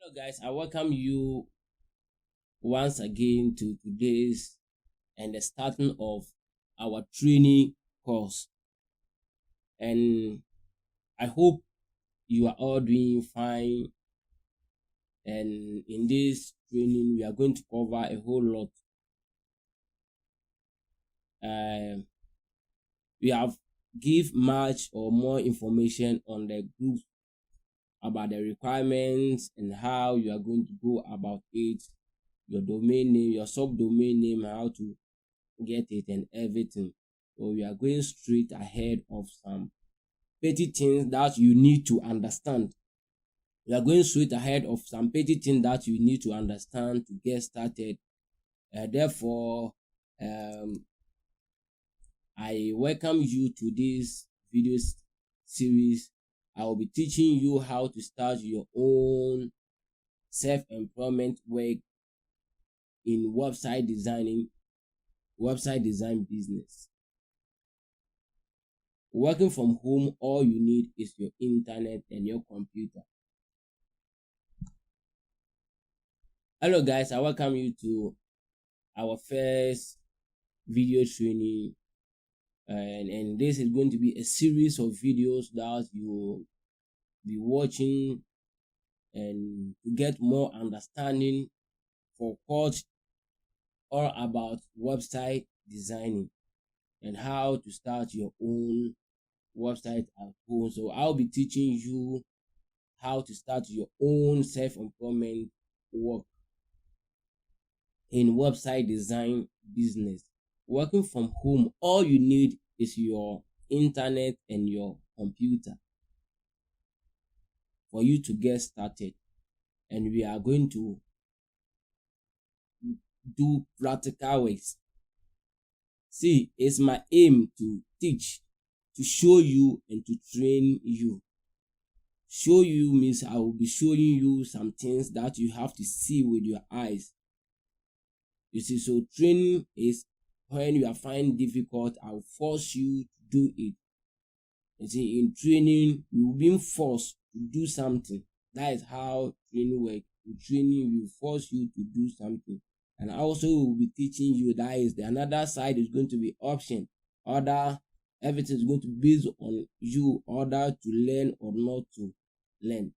Hello, guys. I welcome you once again to today's and the starting of our training course. And I hope you are all doing fine. And in this training, we are going to cover a whole lot. We have give much or more information on the group about the requirements and how you are going to go about it, your domain name, your subdomain name, how to get it and everything. So we are going straight ahead of some petty things that you need to understand. We are going straight ahead of some petty things that you need to understand to get started. Therefore, I welcome you to this video series. I will be teaching you how to start your own self-employment work in website design business. Working from home, all you need is your internet and your computer. Hello guys, I welcome you to our first video training, and this is going to be a series of videos that you will be watching and to get more understanding for course all about website designing and how to start your own website at home. So I'll be teaching you how to start your own self-employment work in website design business. Working from home, all you need is your internet and your computer for you to get started. And we are going to do practical works. See, it's my aim to teach, to show you and to train you. Show you means I will be showing you some things that you have to see with your eyes. You see, so training is when you are finding difficult, I will force you to do it. You see, in training, you will be forced to do something. That is how training works. In training, we force you to do something. And I also will be teaching you that is the another side is going to be option. Everything is going to be based on you, order to learn or not to learn.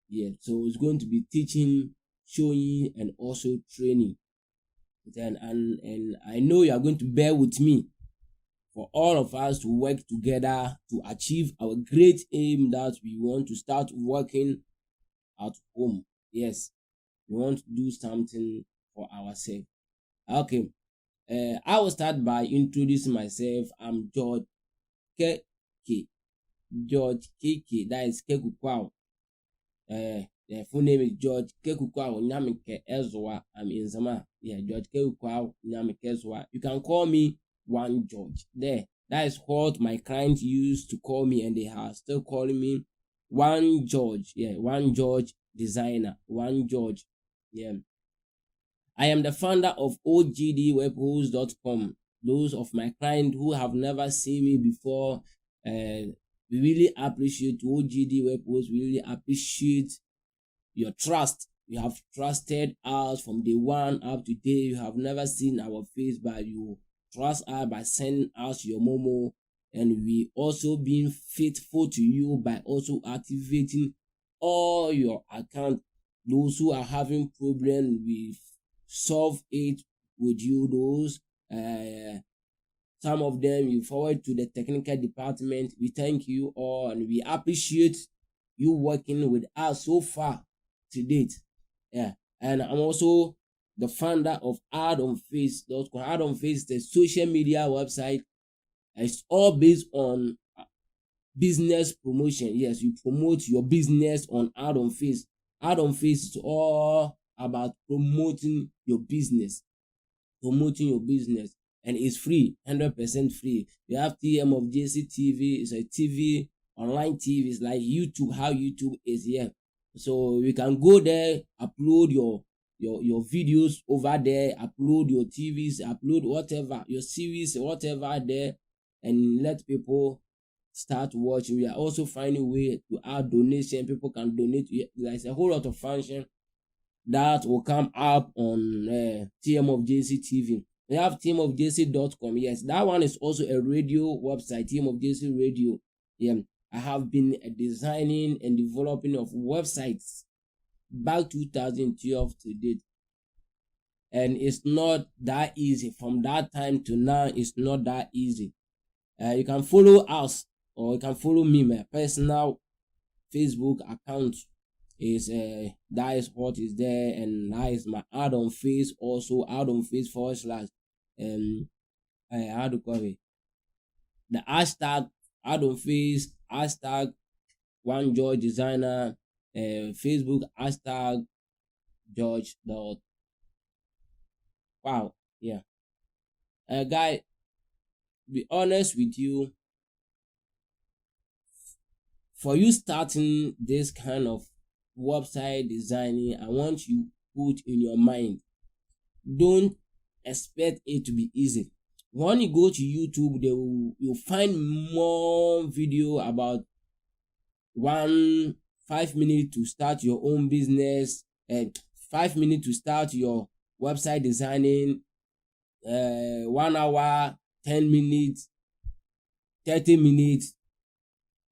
Yeah, so it's going to be teaching, showing, and also training. And I know you are going to bear with me for all of us to work together to achieve our great aim that we want to start working at home. Yes, we want to do something for ourselves. Okay, I will start by introducing myself. I'm George KK. George KK, that is Kekukwao. The full name is George Kekukwao Nyamike Ezwa. I'm in Zama. Yeah, George Kekukwao Nyamike Ezwa. You can call me One George. There, that is what my clients used to call me, and they are still calling me One George. Yeah, One George Designer. One George. Yeah. I am the founder of ogdwebhost.com. Those of my clients who have never seen me before, we really appreciate OGD Webhost. We really appreciate your trust. You have trusted us from day one up to day. You have never seen our face, but you trust us by sending us your Momo, and we also being faithful to you by also activating all your accounts. Those who are having problems, we solve it with you. Those some of them you forward to the technical department. We thank you all and we appreciate you working with us so far to date. Yeah, and I'm also the founder of AdOnFace.com. AdOnFace is a social media website. It's all based on business promotion. Yes, you promote your business on AdOnFace. AdOnFace is all about promoting your business. And it's free, 100% free. You have TM of JC TV. It's a TV, online TV. It's like YouTube, how YouTube is here. So you can go there, upload your videos over there, upload your TVs, upload whatever, your series, whatever there, and let people start watching. We are also finding a way to add donation. People can donate. There's a whole lot of function that will come up on TM of JC TV. We have teamofjc.com. Yes, that one is also a radio website, Team of JC Radio. Yeah, I have been designing and developing of websites back 2012 to date. And it's not that easy. From that time to now, it's not that easy. You can follow us, or you can follow me. My personal Facebook account is that is what is there, and that is my add on face also, add on face / how to call it, the hashtag add on face hashtag one George designer, Facebook hashtag George dot. Wow, yeah. Guy, be honest with you, for you starting this kind of website designing, I want you put in your mind, don't expect it to be easy. When you go to YouTube, you'll find more video about 5 minutes to start your own business, and 5 minutes to start your website designing, 1 hour, 10 minutes, 30 minutes.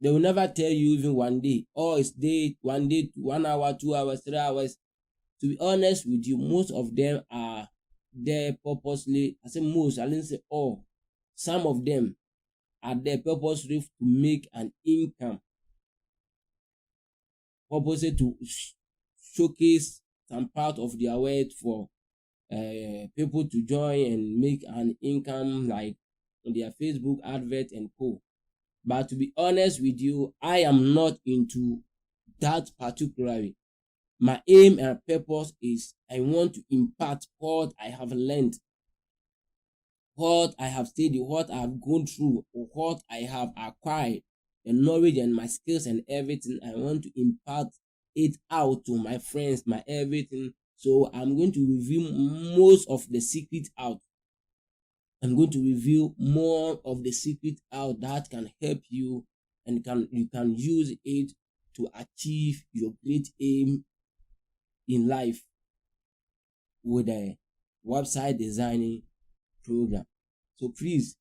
They will never tell you even 1 day. Or it's 1 day, 1 hour, 2 hours, 3 hours. To be honest with you, most of them are there purposely. I say most, I didn't say all. Some of them are there purposely to make an income, purposely to showcase some part of their work for people to join and make an income, like on their Facebook advert and co. But to be honest with you, I am not into that particularly. My aim and purpose is I want to impart what I have learned, what I have studied, what I have gone through, or what I have acquired, the knowledge and my skills and everything. I want to impart it out to my friends, my everything. So I'm going to reveal most of the secret out. I'm going to reveal more of the secret out that can help you, and you can use it to achieve your great aim in life with a website designing program. So please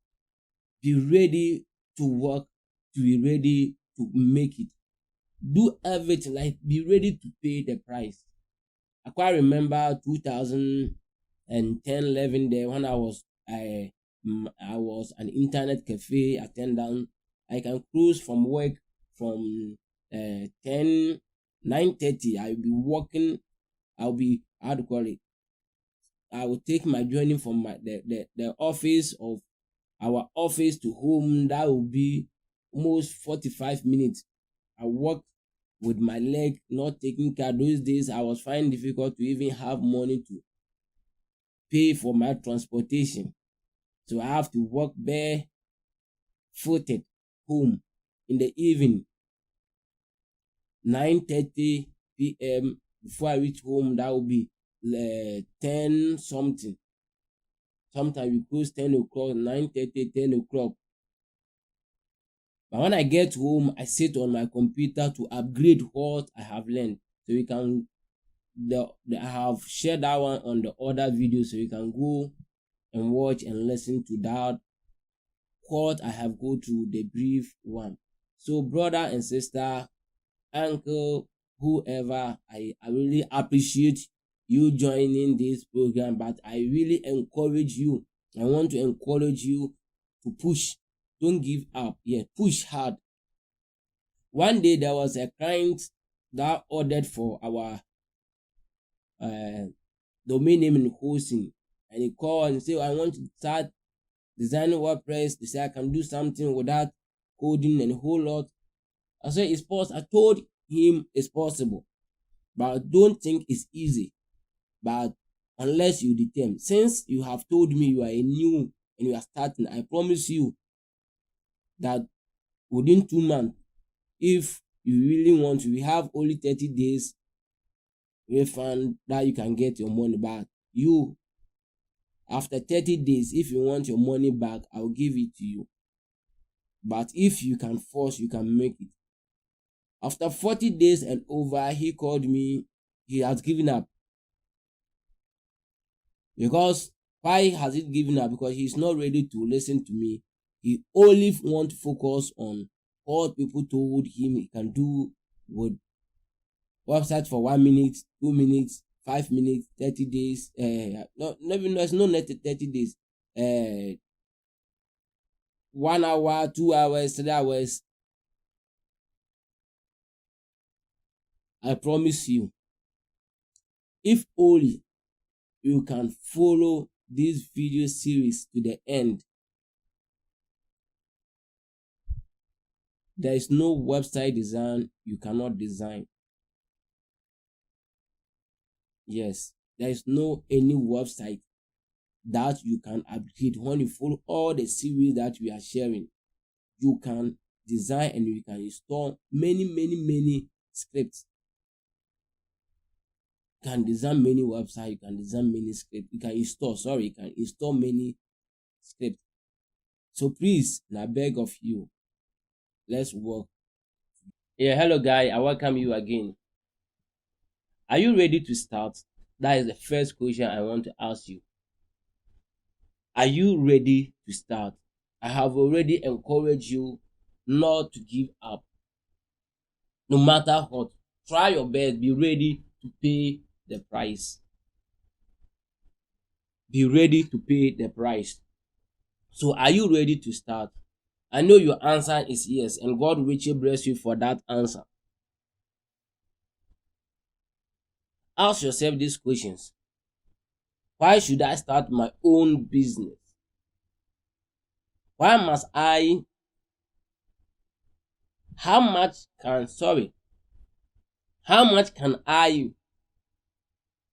be ready to work, to be ready to make it. Do everything, like be ready to pay the price. I quite remember 2010-11 there, when I was an internet cafe attendant. I can cruise from work from 9:30. I'll be working. I'll be, how to call it, I will take my journey from the office of our office to home. That will be almost 45 minutes. I work with my leg, not taking car. Those days I was finding difficult to even have money to pay for my transportation. So I have to walk barefooted home in the evening, 9:30 p.m. Before I reach home, that will be 10 something. Sometimes we close 10 o'clock, 9:30, 10 o'clock. But when I get home, I sit on my computer to upgrade what I have learned. So you can, I have shared that one on the other video, so you can go and watch and listen to that, what I have go through, the brief one. So brother and sister, uncle, whoever, I really appreciate you joining this program, but I really encourage you. I want to encourage you to push. Don't give up. Yeah, push hard. One day there was a client that ordered for our domain name and hosting, and he called and said, I want to start designing WordPress. They said I can do something with that coding and a whole lot. I said it's possible. I told him it's possible, but I don't think it's easy. But unless you determine, since you have told me you are a new and you are starting, I promise you that within 2 months, if you really want to, we have only 30 days refund that you can get your money back. You, after 30 days, if you want your money back, I'll give it to you. But if you can force, you can make it. After 40 days and over, he called me. He has given up. Because why has he given up? Because he's not ready to listen to me. He only want to focus on what people told him he can do with website for 1 minute, 2 minutes, 5 minutes, 30 days. There's no net 30 days. 1 hour, 2 hours, 3 hours. I promise you, if only you can follow this video series to the end, there is no website design you cannot design. Yes, there is no any website that you can upgrade. When you follow all the series that we are sharing, you can design and you can install many scripts. You can design many websites, you can design many scripts, you can install many scripts. So please, I beg of you, let's work. Yeah, hello guy, I welcome you again. Are you ready to start? That is the first question I want to ask you. Are you ready to start? I have already encouraged you not to give up. No matter what, try your best, be ready to pay the price. Be ready to pay the price. So are you ready to start? I know your answer is yes, and God richly bless you for that answer. Ask yourself these questions. Why should I start my own business? Why must I? How much can I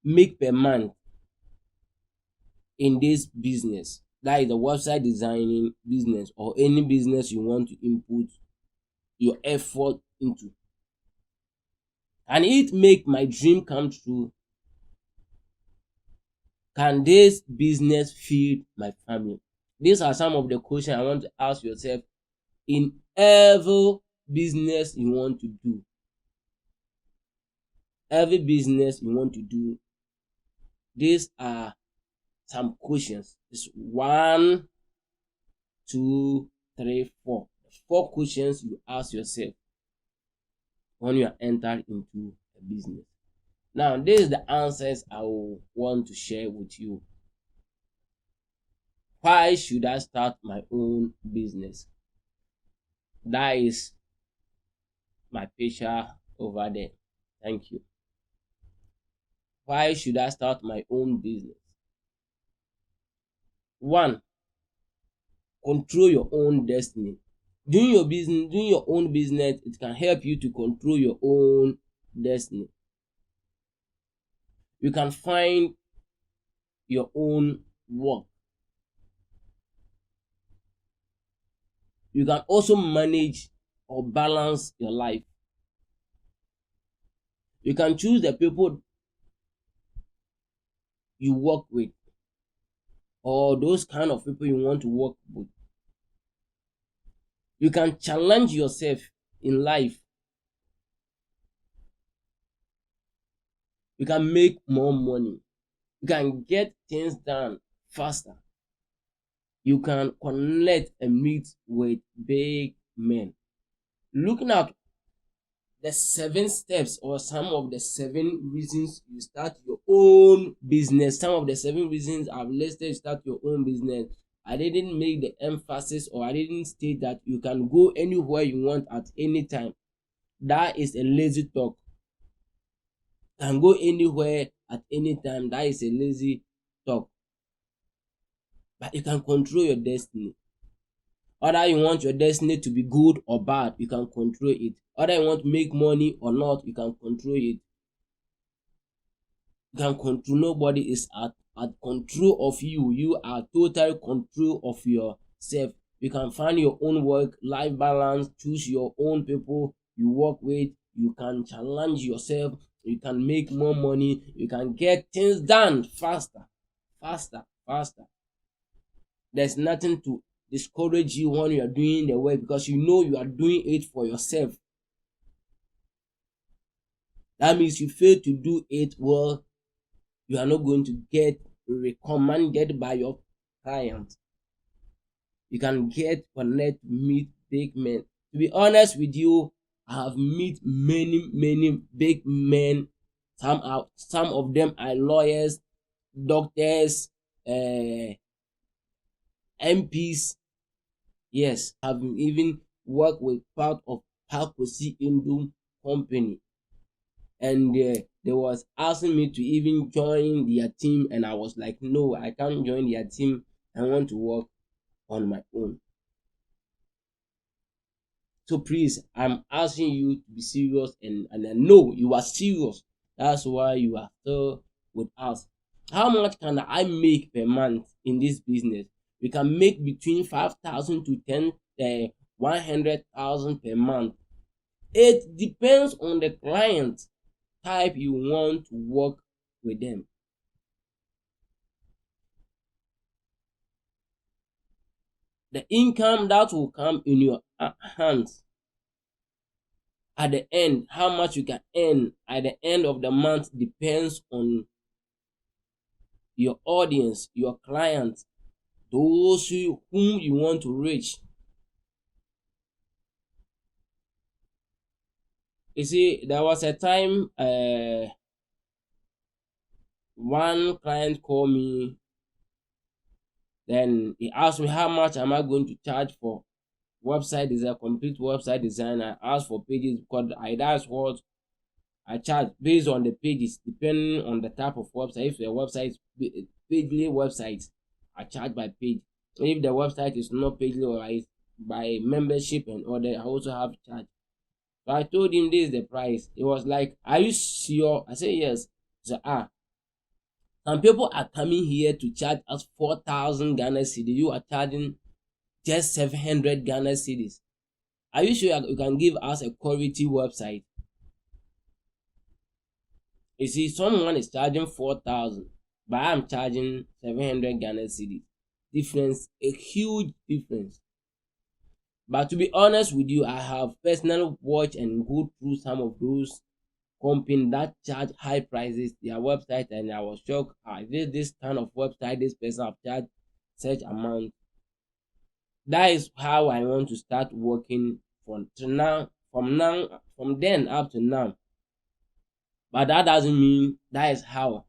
make per month in this business? That is the website designing business or any business you want to input your effort into. Can it make my dream come true? Can this business feed my family? These are some of the questions I want to ask yourself in every business you want to do. Every business you want to do, these are some questions. It's 1, 2, 3, 4. 4 questions you ask yourself when you are entered into a business. Now, this is the answers I will want to share with you. Why should I start my own business? That is my picture over there. Thank you. Why should I start my own business? 1. Control your own destiny. Doing your own business, it can help you to control your own destiny. You can find your own work. You can also manage or balance your life. You can choose the people you work with or those kind of people you want to work with. You can challenge yourself in life. You can make more money. You can get things done faster. You can connect and meet with big men. Looking at the 7 steps or some of the 7 reasons you start your own business. Some of the 7 reasons I've listed to start your own business. I didn't make the emphasis or I didn't state that you can go anywhere you want at any time. That is a lazy talk. You can go anywhere at any time. That is a lazy talk. But you can control your destiny. Whether you want your destiny to be good or bad, you can control it. Whether you want to make money or not, you can control it. You can control. Nobody is at control of you. You are total control of yourself. You can find your own work-life balance, choose your own people you work with. You can challenge yourself. You can make more money. You can get things done faster. There's nothing discourage you when you are doing the work, because you know you are doing it for yourself. That means you fail to do it well, you are not going to get recommended by your client. You can get connect, meet big men. To be honest with you, I have met many big men. Some of them are lawyers, doctors, MPs. Yes, I've even worked with part of Pakosi Indum company, and they was asking me to even join their team, and I was like, no, I can't join their team. I want to work on my own. So please, I'm asking you to be serious, and I know you are serious. That's why you are still with us. How much can I make per month in this business? We can make between 5,000 to 100,000 per month. It depends on the client type you want to work with them. The income that will come in your hands at the end, how much you can earn at the end of the month, depends on your audience, your clients, those whom you want to reach. You see, there was a time one client called me, then he asked me how much am I going to charge for website design, complete website design. I asked for pages because that's what I charge based on the pages, depending on the type of website. If the website is pagely website, I charge by page. If the website is not pagely or is by membership and order, I also have charge. So I told him this is the price. It was like, are you sure? I said yes. So some people are coming here to charge us 4,000 Ghana cedis. You are charging just 700 Ghana cedis. Are you sure you can give us a quality website? You see, someone is charging 4,000, but I'm charging 700 Ghana cedis. Difference, a huge difference. But to be honest with you, I have personally watched and go through some of those companies that charge high prices their website, and I was shocked. This kind of website, this person have charged such amount. That is how I want to start working from then up to now. But that doesn't mean that is how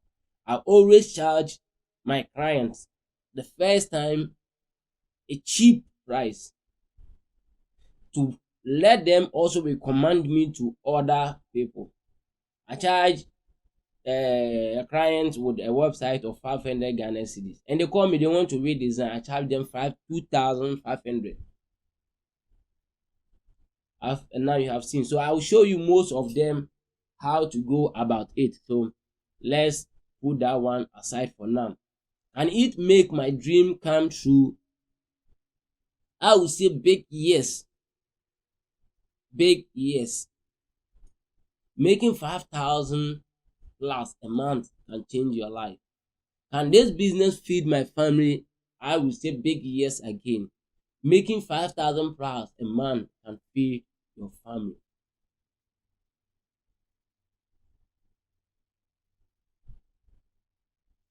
I always charge my clients the first time a cheap price, to let them also recommend me to other people. I charge a client with a website of 500 Ghana cedis, and they call me, they want to redesign. I charge them 2,500. And now you have seen. So I will show you most of them how to go about it. So let's put that one aside for now. And it make my dream come true. I will say big yes. Big yes. Making 5,000 plus a month can change your life. Can this business feed my family? I will say big yes again. Making 5,000 plus a month can feed your family.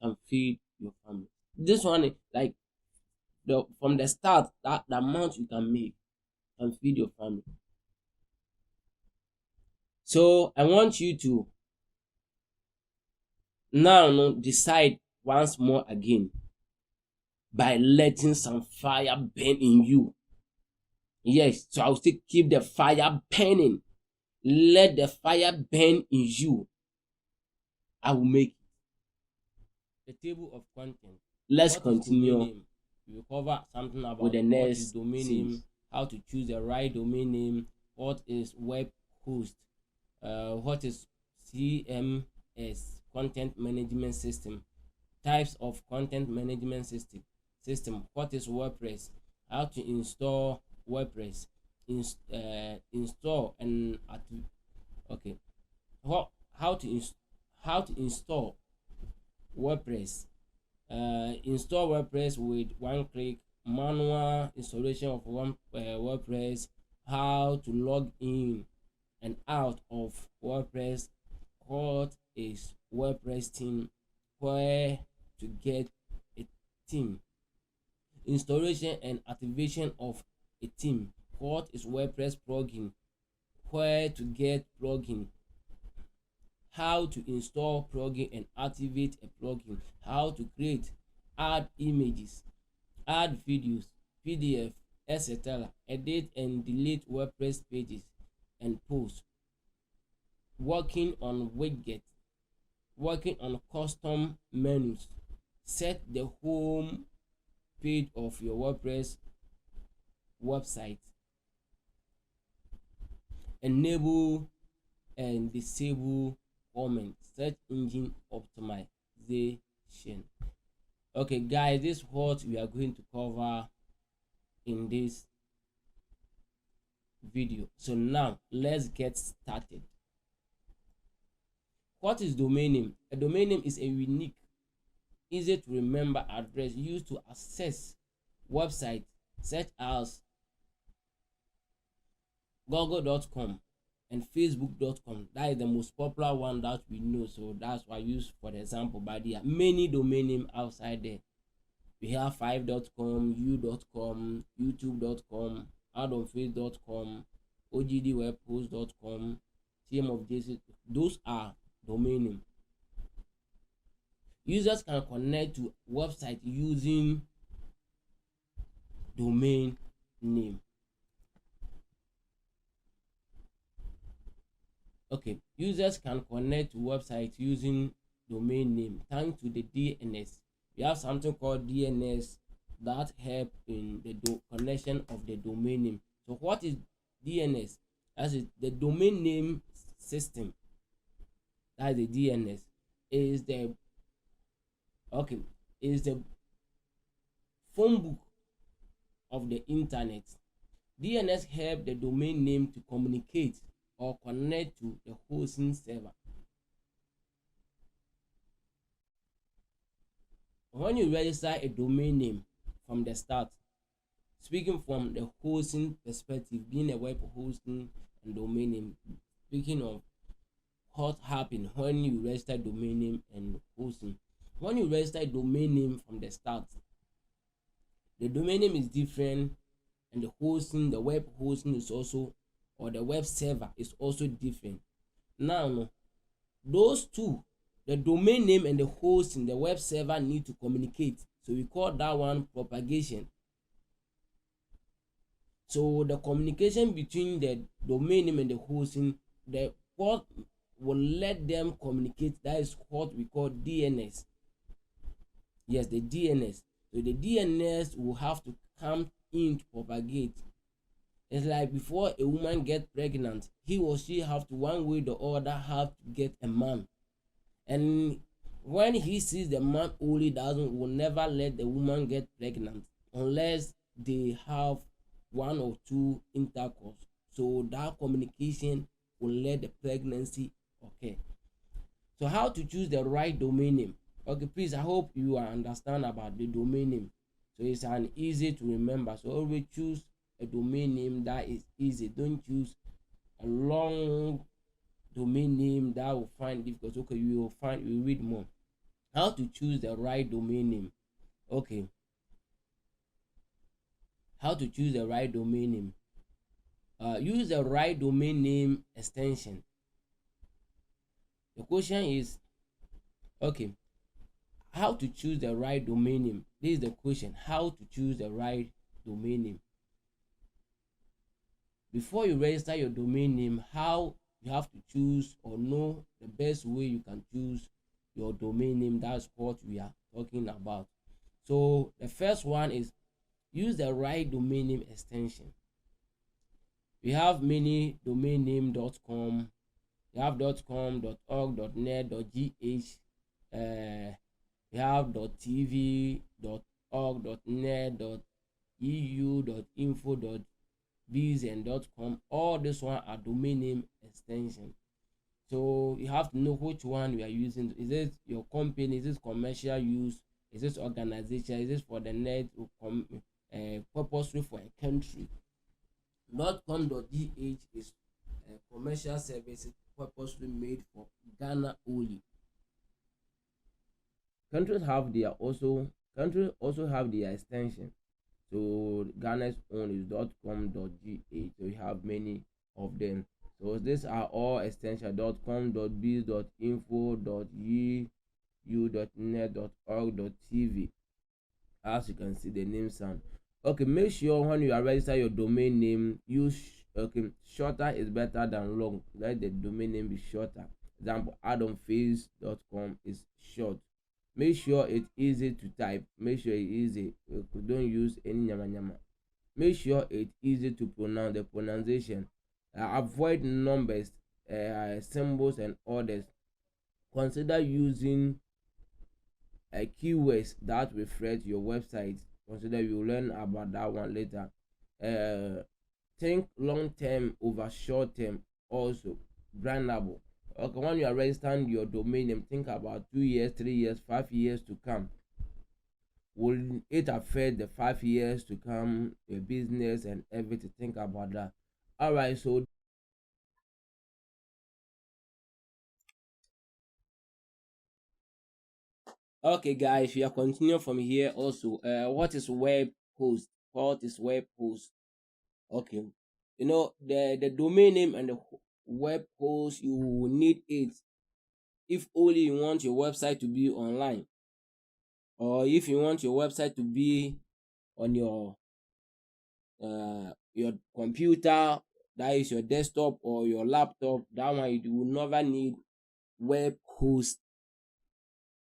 Can feed your family. This one is like from the start, that the amount you can make can feed your family. So I want you to now decide once more again by letting some fire burn in you. Yes, so I'll still keep the fire burning. Let the fire burn in you. I will make it. The table of content. Let's continue. We will cover something about with the next domain name, how to choose the right domain name, what is web host, what is CMS, content management system, types of content management system, what is WordPress, how to install WordPress, install and okay, how to install WordPress. Install WordPress with one click, manual installation of WordPress, how to log in and out of WordPress, what is WordPress theme, where to get a theme, installation and activation of a theme, what is WordPress plugin, where to get plugin, how to install plugin and activate a plugin, how to create, add images, add videos, PDF, etc., edit and delete WordPress pages and posts, working on widgets, working on custom menus, set the home page of your WordPress website, enable and disable comment, search engine optimization. Okay guys, this is what we are going to cover in this video. So now let's get started. What is domain name? A domain name is a unique, easy to remember address used to access websites such as google.com and facebook.com. That is the most popular one that we know, so that's why I use for the example. But there are many domain names outside there. We have 5.com, u.com, youtube.com, adonface.com, ogdwebpost.com, tmofjc. Those are domain name. Users can connect to website using domain name. Okay, users can connect to websites using domain name thanks to the DNS. We have something called DNS that help in the connection of the domain name. So what is DNS? That is the domain name system. That is the DNS. Is the phone book of the internet. DNS help the domain name to communicate or connect to the hosting server. When you register a domain name from the start, speaking from the hosting perspective, being a web hosting and domain name, speaking of what happened when you register domain name and hosting. When you register a domain name from the start, the domain name is different, and the hosting, the web hosting is also, or the web server is also different. Now, those two, the domain name and the hosting, the web server, need to communicate. So we call that one propagation. So the communication between the domain name and the hosting, what will let them communicate, that is what we call DNS. Yes, the DNS. So the DNS will have to come in to propagate. It's like before a woman gets pregnant, he or she have to, one way or the other, have to get a man. And when he sees the man only will never let the woman get pregnant unless they have one or two intercourse. So that communication will let the pregnancy occur. So how to choose the right domain name? Okay, please, I hope you understand about the domain name. So it's an easy to remember. So always choose a domain name that is easy. Don't choose a long domain name that will find difficult. Okay, you will read more. How to choose the right domain name? Okay, how to choose the right domain name? Use the right domain name extension. The question is, okay, how to choose the right domain name? This is the question. How to choose the right domain name? Before you register your domain name, how you have to choose or know the best way you can choose your domain name. That's what we are talking about. So the first one is use the right domain name extension. We have many domain name.com. We have .com, .org, .net, .gh. We have .tv, .org, .net, .eu, .info, .biz, and .com. All this one are domain name extension. So you have to know which one you are using. Is it your company? Is it commercial use? Is this organization? Is this for the net purposely for a country. .com.gh is commercial services purposely made for Ghana only. Countries also have their extension. So Ghana's own is .com.gh. So you have many of them. So these are all extension .com.biz, .info, .eu, .net, .org.tv. As you can see, the name sound. Okay, make sure when you are register your domain name, use shorter is better than long. Let the domain name be shorter. Example, adonface.com is short. Make sure it's easy to type. Make sure it's easy. Don't use any nyama nyama. Make sure it's easy to pronounce. The pronunciation. Avoid numbers, symbols, and others. Consider using keywords that refer to your website. Consider you learn about that one later. Think long term over short term. Also, brandable. Okay, when you are registering your domain name, think about 2 years, 3 years, 5 years to come. Will it affect the 5 years to come, your business and everything? Think about that. All right, so okay, guys, we are continuing from here. Also, what is web host? What is web host? Okay, the domain name and the web host, you will need it if only you want your website to be online, or if you want your website to be on your computer, that is your desktop or your laptop. That one you will never need web host,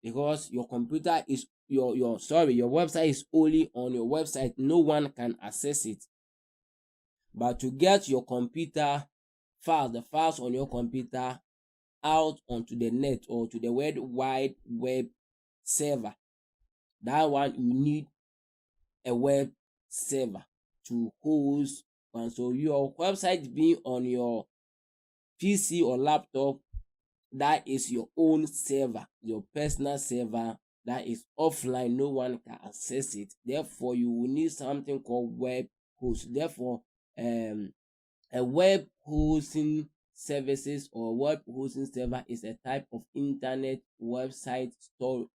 because your computer is your website is only on your website. No one can access it. But to get your computer files, the files on your computer, out onto the net or to the World Wide Web server, that one you need a web server to host. And so your website being on your PC or laptop, that is your own server, your personal server that is offline. No one can access it. Therefore, you will need something called web host. Therefore, a web hosting services or web hosting server is a type of internet website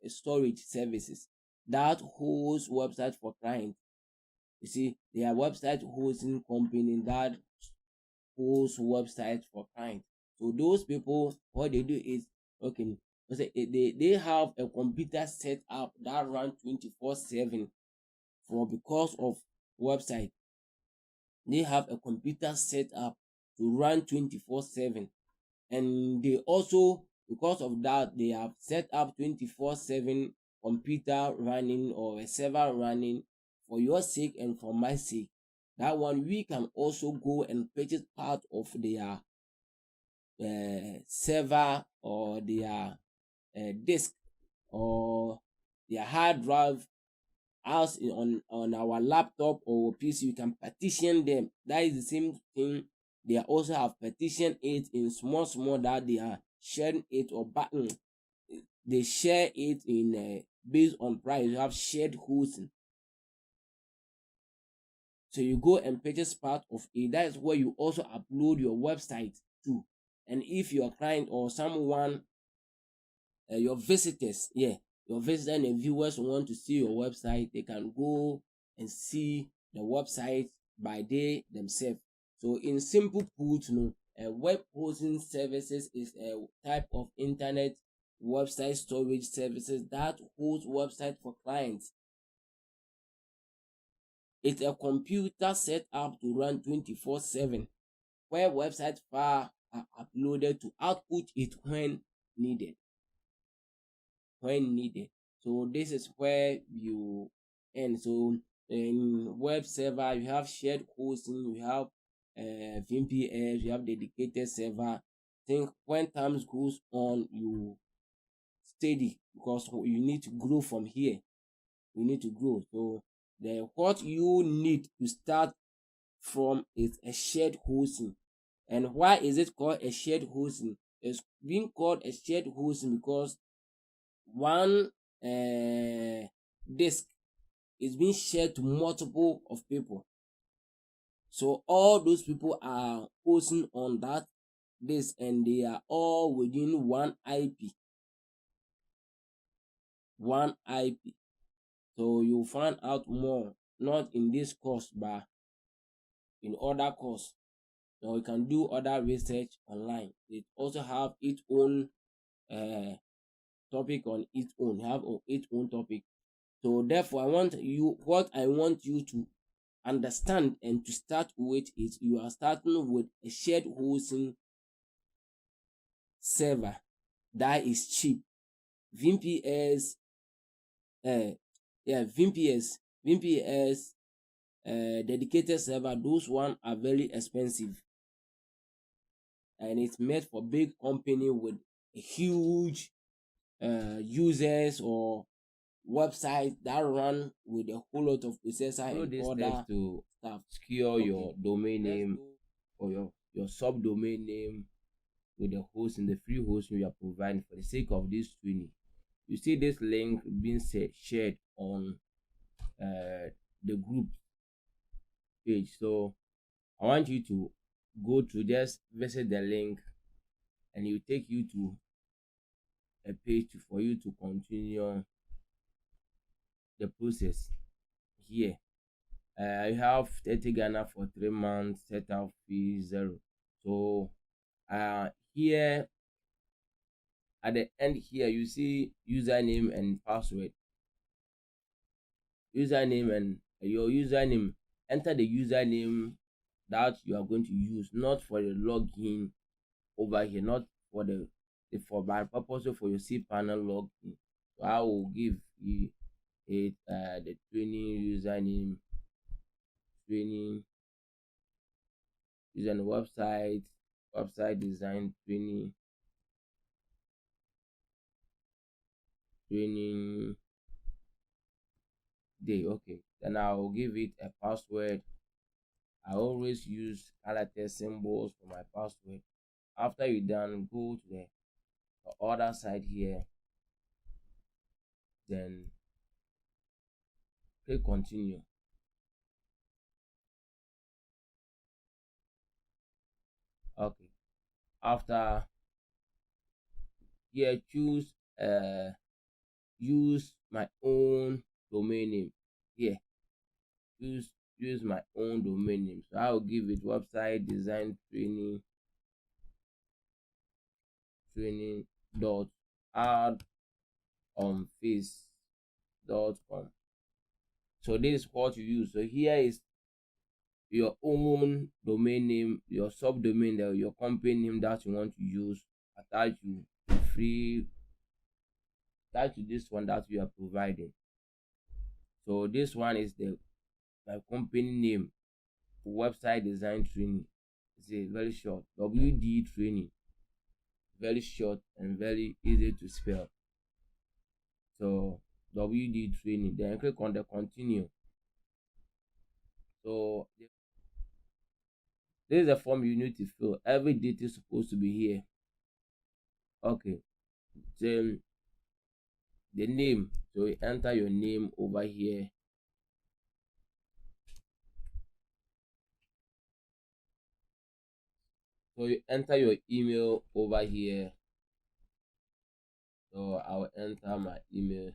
storage services that hosts websites for clients. You see, they are website hosting company that hosts websites for clients. So those people, what they do is, okay, they have a computer set up that run 24/7 because of website. They have a computer set up to run 24/7, and they also, because of that, they have set up 24/7 computer running or a server running for your sake and for my sake. That one we can also go and purchase part of their server or their disk or their hard drive as on our laptop or PC. You can partition them. That is the same thing. They also have partitioned it in small that they are sharing it or button. They share it in based on price. You have shared hosting. So you go and purchase part of it. That is where you also upload your website to. And if your client or someone, your visitors, your visitors and viewers want to see your website, they can go and see the website by they themselves. So in simple put, web hosting services is a type of internet website storage services that hosts website for clients. It's a computer set up to run 24/7, where website files are uploaded to output it when needed. So this is where you end. So in web server, you have shared hosting, you have VPS, you have dedicated server. Think when times goes on, you steady, because you need to grow from here. You need to grow. So what you need to start from is a shared hosting. And why is it called a shared hosting? It's being called a shared hosting because one disk it's being shared to multiple of people. So all those people are posting on that this, and they are all within one IP. One IP. So you find out more, not in this course, but in other course. Now you can do other research online. It also have its own topic on its own, have its own topic. So therefore, what I want you to understand and to start with is you are starting with a shared hosting server that is cheap. VPS, VPS, dedicated server. Those one are very expensive, and it's made for big company with a huge users or website that run with a whole lot of processor Follow and these other steps to stuff. secure your domain Let's name go. or your subdomain name with the hosting, the free hosting you are providing for the sake of this training. You see this link being shared on the group page. So I want you to go to just visit the link, and it will take you to a page for you to continue the process here. I have 30 Ghana for 3 months, setup fee 0. So here at the end here, you see username and password. Username and your username. Enter the username that you are going to use, not for the login over here, not for the for by purpose for your cPanel login. So I will give you it the training username, training username, website design training day. Okay, then I will give it a password. I always use character symbols for my password. After you done, go to the other side here, then click continue. Okay, after here, choose use my own domain name. Here, use my own domain name. So I will give it website design training dot add on face.com. So this is what you use. So here is your own domain name, your subdomain, your company name that you want to use. Attach to free, attach to this one that you are providing. So this one is my company name, website design training. It's a very short WD training, very short and very easy to spell. So WD training, then click on the continue. So this is a form you need to fill. Every date is supposed to be here. Okay, then the name. So you enter your name over here. So you enter your email over here. So I'll enter my email.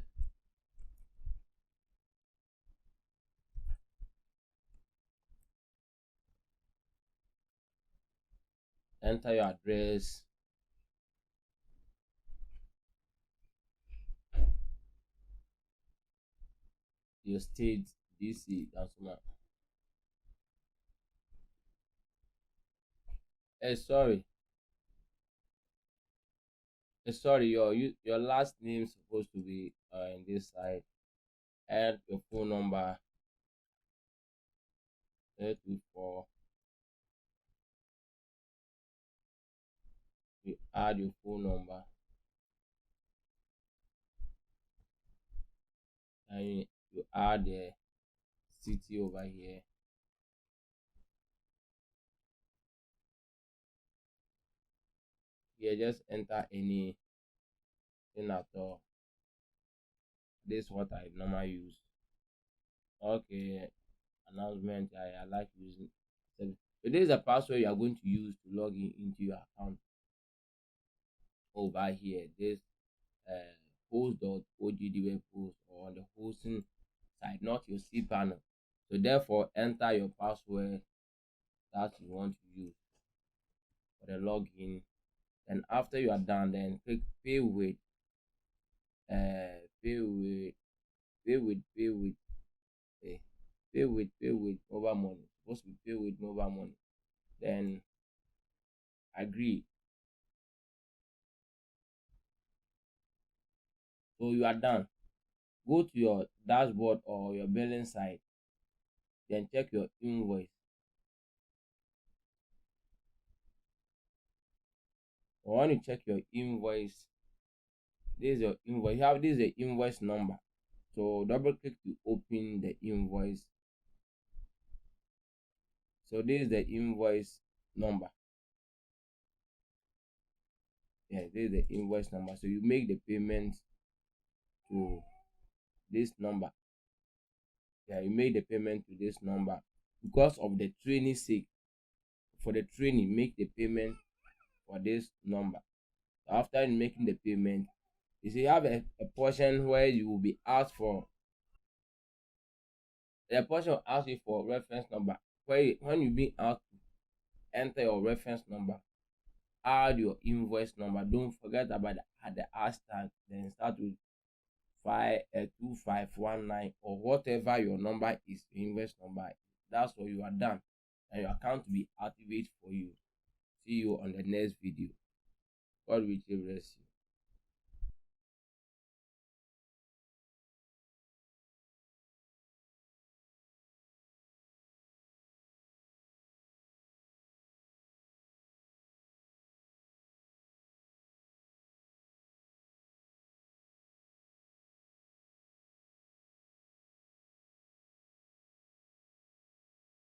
Enter your address. Your state, DC, and so on. Sorry. Sorry, your last name is supposed to be in this side. Add your phone number. 824. You add your phone number, and you add the city over here. Here, just enter anything at all. This is what I normally use. Okay, announcement. I like using. So there is a password you are going to use to log in into your account over here. This uh, host.ogd web host or on the hosting side, not your cPanel. So therefore, enter your password that you want to use for the login. And after you are done, then click uh pay with pay with eh, pay with mobile money. Supposed to be pay with mobile money. Then agree. So you are done. Go to your dashboard or your billing side, then check your invoice. So when you check your invoice, this is your invoice. You have this is the invoice number. So double click to open the invoice. So this is the invoice number. Yeah, this is the invoice number. So you make the payment to this number. Yeah, you made the payment to this number because of the training sake. For the training, make the payment for this number. After making the payment, you see, you have a portion where you will be asked for the portion will ask you for reference number. When you be asked to enter your reference number, add your invoice number. Don't forget about the hashtag. Then start with 2519 or whatever your number is, your invoice number. That's what you are done, and your account will be activated for you. See you on the next video. God will bless you.